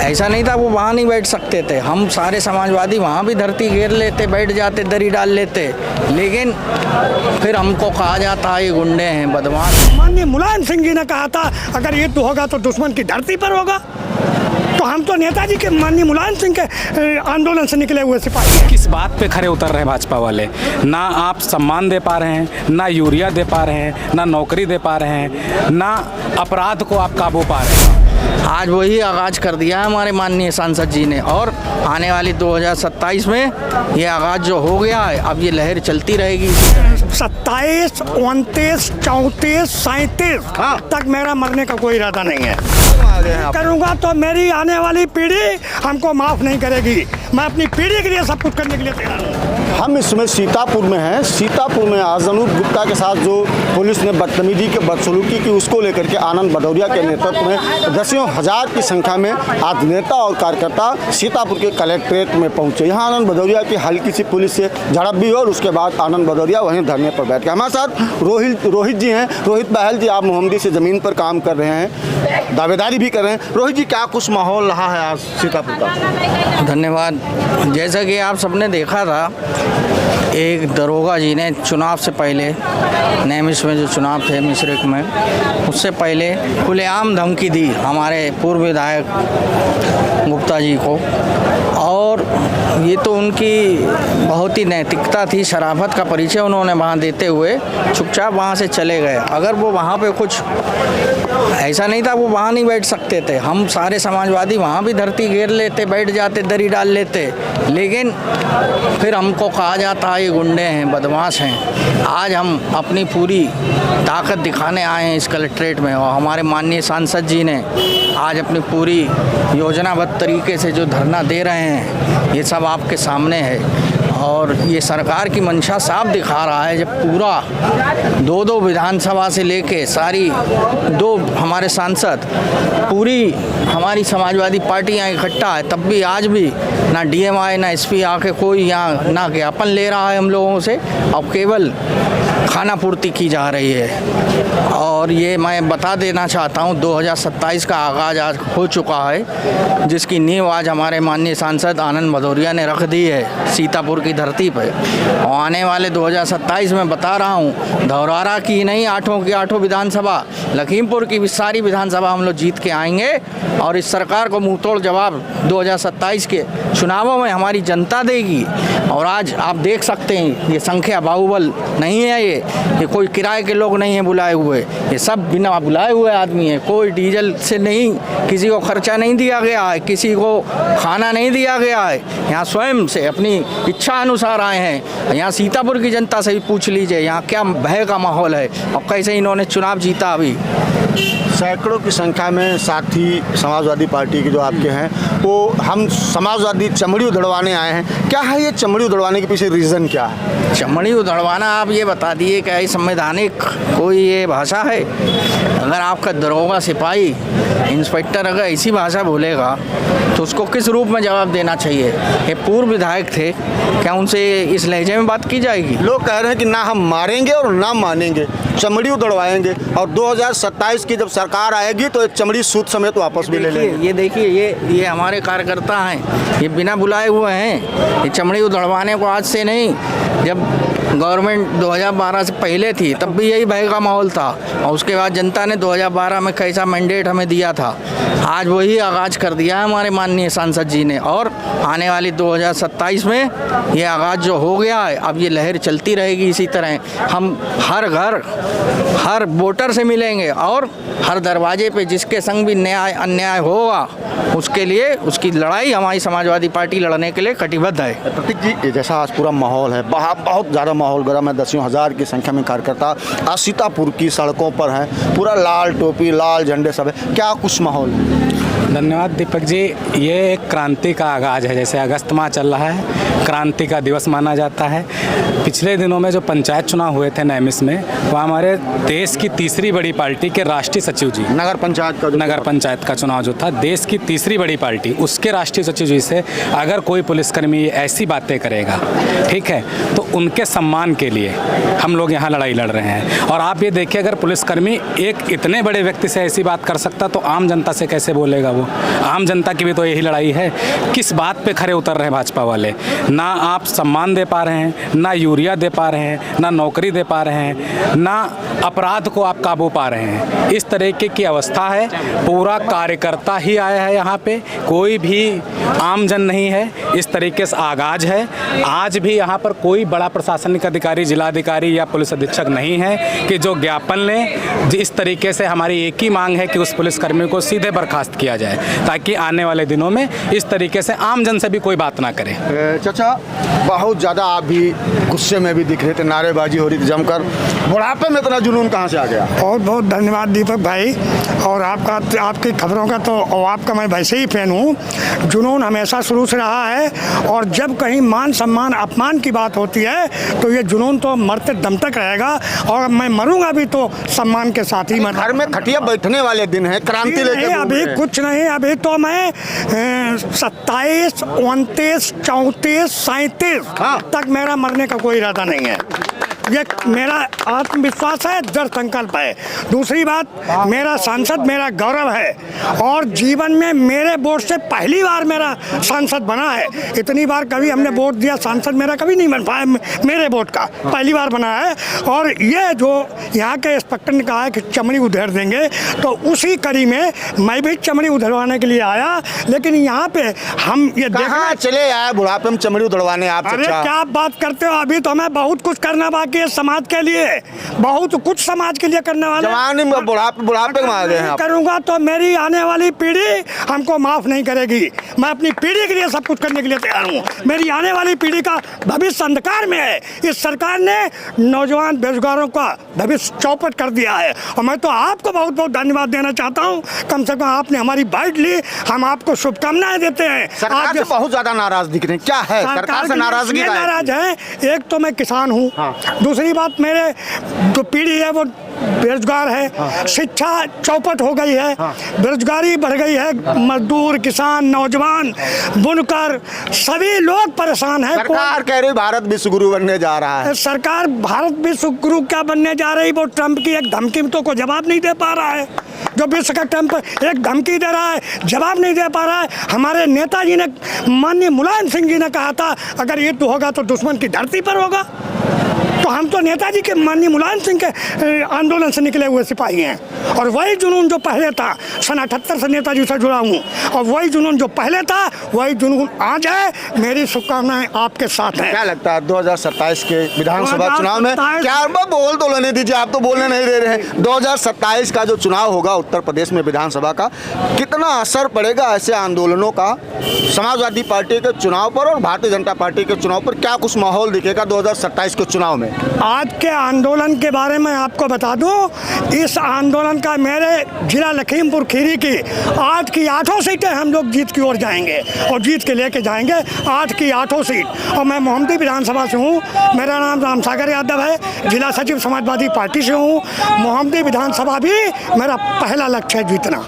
ऐसा नहीं था वो वहाँ नहीं बैठ सकते थे, हम सारे समाजवादी वहाँ भी धरती घेर लेते, बैठ जाते, दरी डाल लेते, लेकिन फिर हमको कहा जाता है ये गुंडे हैं, बदमाश। माननीय मुलायम सिंह जी ने कहा था अगर युद्ध होगा तो दुश्मन की धरती पर होगा, तो हम तो नेताजी के माननीय मुलायम सिंह के आंदोलन से निकले हुए सिपाही हैं। किस बात पे खड़े उतर रहे हैं भाजपा वाले? ना आप सम्मान दे पा रहे हैं, ना यूरिया दे पा रहे हैं, ना नौकरी दे पा रहे हैं, ना अपराध को आप काबू पा रहे हैं। आज वही आगाज कर दिया है हमारे माननीय सांसद जी ने, और आने वाली 2027 में ये आगाज जो हो गया है, अब ये लहर चलती रहेगी। 27, 29, 34, 37 तक मेरा मरने का कोई इरादा नहीं है। करूँगा तो मेरी आने वाली पीढ़ी हमको माफ़ नहीं करेगी। मैं अपनी पीढ़ी के लिए सब कुछ करने के लिए तैयार हूँ। हम इस समय सीतापुर में हैं। सीतापुर में आज अनूप गुप्ता के साथ जो पुलिस ने बदतमीजी के बदसलूकी की, उसको लेकर के आनंद भदौरिया के नेतृत्व में दसियों हजार की संख्या में आज नेता और कार्यकर्ता सीतापुर के कलेक्ट्रेट में पहुंचे। यहाँ आनंद भदौरिया की हल्की सी पुलिस से झड़प भी और उसके बाद आनंद भदौरिया वहीं धरने पर बैठ गए। हमारे साथ रोहित जी हैं। रोहित बहल जी, आप मोहम्मदी से ज़मीन पर काम कर रहे हैं, दावेदारी भी कर रहे हैं। रोहित जी, क्या कुछ माहौल रहा है आज सीतापुर का? धन्यवाद। जैसा कि आप सबने देखा था, एक दरोगा जी ने चुनाव से पहले, नैमिष में जो चुनाव थे मिश्रिक में, उससे पहले खुलेआम धमकी दी हमारे पूर्व विधायक गुप्ता जी को, और ये तो उनकी बहुत ही नैतिकता थी, शराफत का परिचय उन्होंने वहाँ देते हुए चुपचाप वहाँ से चले गए। अगर वो वहाँ पे कुछ ऐसा नहीं था वो वहाँ नहीं बैठ सकते थे, हम सारे समाजवादी वहाँ भी धरती घेर लेते, बैठ जाते, दरी डाल लेते, लेकिन फिर हमको कहा जाता है ये गुंडे हैं, बदमाश हैं। आज हम अपनी पूरी ताकत दिखाने आए हैं इस कलेक्ट्रेट में, और हमारे माननीय सांसद जी ने आज अपनी पूरी योजनाबद्ध तरीके से जो धरना दे रहे हैं, ये सब आपके सामने है। और ये सरकार की मंशा साफ दिखा रहा है, जब पूरा दो विधानसभा से लेके सारी दो हमारे सांसद, पूरी हमारी समाजवादी पार्टी यहाँ इकट्ठा है, तब भी आज भी ना डीएमआई ना एसपी आके कोई यहाँ ना ज्ञापन ले रहा है हम लोगों से, अब केवल खाना पूर्ति की जा रही है। और ये मैं बता देना चाहता हूँ, 2027 का आगाज़ आज हो चुका है, जिसकी नींव आज हमारे माननीय सांसद आनंद भदौरिया ने रख दी है सीतापुर की धरती पर। और आने वाले 2027 में बता रहा हूँ, धौरहरा की नहीं, 8 की 8 विधानसभा, लखीमपुर की भी सारी विधानसभा हम लोग जीत के आएंगे, और इस सरकार को मुंहतोड़ जवाब 2027 के चुनावों में हमारी जनता देगी। और आज आप देख सकते हैं, ये संख्या बाहुबल नहीं है, ये कोई किराए के लोग नहीं हैं बुलाए हुए, ये सब बिना बुलाए हुए आदमी हैं। कोई डीजल से नहीं, किसी को खर्चा नहीं दिया गया है, किसी को खाना नहीं दिया गया है, यहाँ स्वयं से अपनी इच्छा अनुसार आए हैं। यहाँ सीतापुर की जनता से भी पूछ लीजिए यहाँ क्या भय का माहौल है, और कैसे इन्होंने चुनाव जीता। अभी सैकड़ों की संख्या में साथी समाजवादी पार्टी के जो आपके हैं, वो हम समाजवादी चमड़ी उधड़वाने आए हैं। क्या है ये चमड़ी उधड़वाने के पीछे रीज़न क्या है? चमड़ी उधड़वाना, आप ये बता दिए क्या ये संवैधानिक कोई ये भाषा है? अगर आपका दरोगा, सिपाही, इंस्पेक्टर अगर ऐसी भाषा बोलेगा तो उसको किस रूप में जवाब देना चाहिए? ये पूर्व विधायक थे, क्या उनसे इस लहजे में बात की जाएगी? लोग कह रहे हैं कि ना हम मारेंगे और ना मानेंगे, चमड़ी उधड़वाएंगे, और 2027 की जब सरकार आएगी तो चमड़ी सूद समेत वापस भी ले लेंगे। ये देखिए, ये हमारे कार्यकर्ता हैं, ये बिना बुलाए हुए हैं। ये चमड़ी उधड़वाने को आज से नहीं, जब गवर्नमेंट 2012 से पहले थी तब भी यही भय का माहौल था, और उसके बाद जनता ने 2012 में कैसा मैंडेट हमें दिया था, आज वही आगाज़ कर दिया है हमारे माननीय सांसद जी ने। और आने वाली 2027 में ये आगाज़ जो हो गया है, अब ये लहर चलती रहेगी इसी तरह। हम हर घर, हर वोटर से मिलेंगे, और हर दरवाजे पे जिसके संग भी न्याय अन्याय होगा उसके लिए, उसकी लड़ाई हमारी समाजवादी पार्टी लड़ने के लिए कटिबद्ध है। प्रतीक जी, जैसा आज पूरा माहौल है, बहुत ज़्यादा माहौल गर्म है, दसियों हज़ार की संख्या में कार्यकर्ता आज सीतापुर की सड़कों पर हैं, पूरा लाल टोपी, लाल झंडे सब है, क्या कुछ माहौल है? धन्यवाद दीपक जी। ये एक क्रांति का आगाज़ है, जैसे अगस्त माह चल रहा है, क्रांति का दिवस माना जाता है। पिछले दिनों में जो पंचायत चुनाव हुए थे नैमिष में, वो हमारे देश की तीसरी बड़ी पार्टी के राष्ट्रीय सचिव जी, नगर पंचायत का चुनाव जो था, देश की तीसरी बड़ी पार्टी, उसके राष्ट्रीय सचिव जी से अगर कोई पुलिसकर्मी ऐसी बातें करेगा, ठीक है, तो उनके सम्मान के लिए हम लोग यहाँ लड़ाई लड़ रहे हैं। और आप ये देखिए, अगर पुलिसकर्मी एक इतने बड़े व्यक्ति से ऐसी बात कर सकता तो आम जनता से कैसे बोलेगा वो? आम जनता की भी तो यही लड़ाई है। किस बात पे खरे उतर रहे हैं भाजपा वाले? ना आप सम्मान दे पा रहे हैं, ना यूरिया दे पा रहे हैं, ना नौकरी दे पा रहे हैं, ना अपराध को आप काबू पा रहे हैं। इस तरीके की अवस्था है। पूरा कार्यकर्ता ही आया है यहाँ पे, कोई भी आम जन नहीं है। इस तरीके से आगाज है। आज भी यहाँ पर कोई बड़ा प्रशासनिक अधिकारी, जिलाधिकारी या पुलिस अधीक्षक नहीं है कि जो ज्ञापन लें। इस तरीके से हमारी एक ही मांग है कि उस पुलिसकर्मी को सीधे बर्खास्त किया जाए, ताकि आने वाले दिनों में इस तरीके से आम जन से भी कोई बात ना करे। चाचा, बहुत ज़्यादा आप भी गुस्से में भी दिख रहे थे, नारेबाजी हो रही थी जमकर। बुढ़ापे में इतना जुनून कहाँ से आ गया? बहुत बहुत धन्यवाद दीपक भाई, और आपकी खबरों का तो, और आपका मैं वैसे ही फैन हूँ। जुनून हमेशा शुरू से रहा है, और जब कहीं मान सम्मान अपमान की बात होती है तो ये जुनून तो मरते दम तक रहेगा, और मैं मरूंगा भी तो सम्मान के साथ ही मरूंगा। घर में खटिया बैठने वाले दिन है, क्रांति लेके अभी कुछ नहीं, अभी तो मैं 27, 29, 34, 37 तक मेरा मरने का कोई इरादा नहीं है। ये मेरा आत्मविश्वास है, दृढ़ संकल्प है। दूसरी बात, मेरा सांसद मेरा गौरव है, और जीवन में मेरे वोट से पहली बार मेरा सांसद बना है। इतनी बार कभी हमने वोट दिया, सांसद मेरा कभी नहीं बन पाया, मेरे वोट का पहली बार बना है। और ये जो यहाँ के इंस्पेक्टर ने कहा है कि चमड़ी उधेड़ देंगे, तो उसी कड़ी में मैं भी चमड़ी उधड़वाने के लिए आया। लेकिन यहाँ पे हम ये कहाँ चले आए बुढ़ापे में चमड़ी उधड़वाने आप? अरे क्या बात करते हो, अभी तो हमें बहुत कुछ करना बाकी है समाज के लिए, बहुत कुछ समाज के लिए करने वाले। जवानी में बुढ़ापे में आ गए हैं आप। करूंगा तो मेरी आने वाली पीढ़ी हमको माफ नहीं करेगी। मैं अपनी पीढ़ी के लिए सब कुछ करने के लिए तैयार हूँ। मेरी आने वाली पीढ़ी का भविष्य अंधकार में है। इस सरकार ने नौजवान बेरोजगारों का भविष्य चौपट कर दिया है, और मैं तो आपको बहुत बहुत धन्यवाद देना चाहता हूँ। कम से कम आपने हमारी बाइट ली, हम आपको शुभकामनाएं देते हैं। सरकार से बहुत ज्यादा नाराज दिख रहे हैं, क्या है सरकार से नाराजगी? नाराज है, एक तो मैं किसान हूँ, दूसरी बात मेरे जो पीढ़ी है वो बेरोजगार है, शिक्षा चौपट हो गई है, बेरोजगारी बढ़ गई है, मजदूर, किसान, नौजवान, बुनकर सभी लोग परेशान हैं। सरकार कह रही भारत विश्व गुरु बनने जा रहा है। सरकार भारत विश्व गुरु क्या बनने जा रही, वो ट्रंप की एक धमकी तो को जवाब नहीं दे पा रहा है। जो विश्व का ट्रंप एक धमकी दे रहा है, जवाब नहीं दे पा रहा है। हमारे नेताजी ने, माननीय मुलायम सिंह जी ने कहा था, अगर युद्ध होगा तो दुश्मन की धरती पर होगा। तो हम तो नेताजी के, माननीय मुलायम सिंह के आंदोलन से निकले हुए सिपाही हैं, और वही जुनून जो पहले था, सन 78 से नेताजी से जुड़ा हूँ, और वही जुनून जो पहले था वही जुनून आज है। मेरी शुभकामनाएं आपके साथ हैं। क्या लगता है 2027 के विधानसभा चुनाव में क्या? बोल तो लेने दीजिए, आप तो बोलने नहीं दे रहे हैं। 2027 का जो चुनाव होगा उत्तर प्रदेश में विधानसभा का, कितना असर पड़ेगा ऐसे आंदोलनों का समाजवादी पार्टी के चुनाव पर और भारतीय जनता पार्टी के चुनाव पर? क्या कुछ माहौल दिखेगा 2027 के चुनाव में? आज के आंदोलन के बारे में आपको बता दूं, इस आंदोलन का मेरे जिला लखीमपुर खीरी की 8 की 8 सीटें हम लोग जीत की ओर जाएंगे, और जीत के लेके जाएंगे 8 की 8 सीट। और मैं मोहम्मदी विधानसभा से हूँ, मेरा नाम रामसागर यादव है, जिला सचिव समाजवादी पार्टी से हूँ। मोहम्मदी विधानसभा भी मेरा पहला लक्ष्य है जीतना।